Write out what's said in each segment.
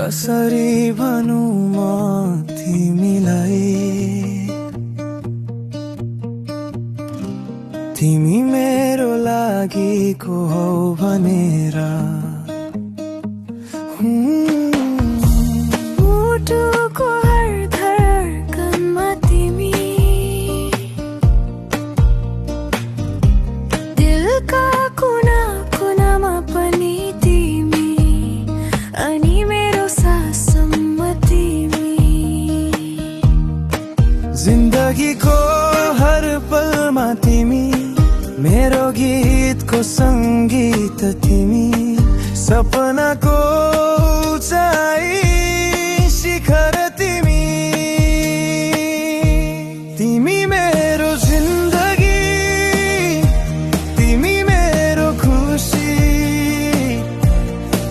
कसरी भनौं म तिमीलाई, तिमी मेरो लागि को हौ भनेर। मुटुको हर धड्कनमा तिमी, दिलका कुना कुनामा पनि तिमी, अनि मेरो सासम्म तिमी। जिन्दगीको हर पलमा तिमी, मेरो गीतको सङ्गीत तिमी, सपनाको उचाइ शिखर तिमी। तिमी मेरो जिन्दगी, तिमी मेरो खुसी,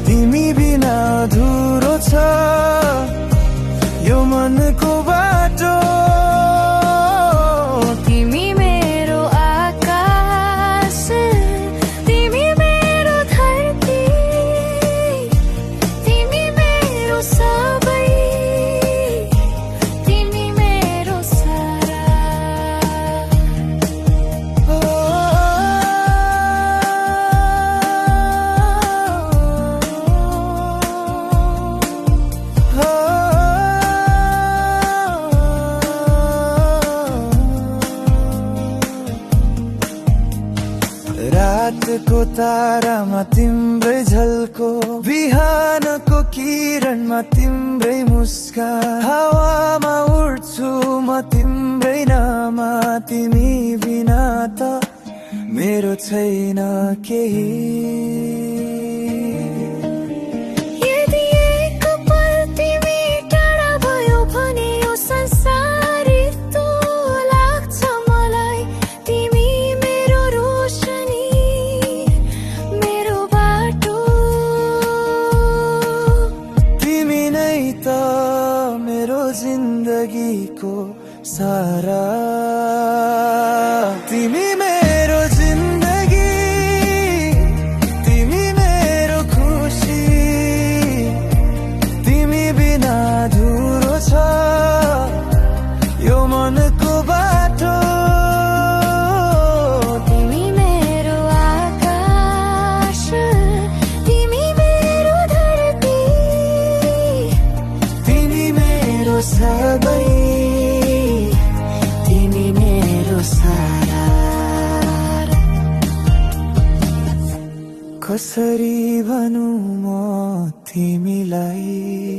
तिमी बिना अधुरो छ यो मनको बाटो। तिमी मेरो आकाश, तिमी मेरो धरती, तिमी मेरो सबै, तिमी मेरो सारा। रातको तारामा तिम्रै झल्को, बिहानको किरणमा तिम्रै मुस्कान, हावामा उड्छु म तिम्रै नाममा। तिमी बिना त मेरो छैन केही। यदि एक पल तिमी टाढा भयो भने यो संसार रित्तो लाग्छ मलाई। तिमी मेरो रोशनी, मेरो बाटो, तिमी नै त मेरो जिन्दगीको सारा। तिमी मेरो जिन्दगी, तिमी मेरो खुसी, तिमी बिना अधुरो छ यो मनको बाटो। तिमी मेरो आकाश, तिमी मेरो धरती, तिमी मेरो सबै, तिमी मेरो सारा। कसरी भनौं म तिमीलाई।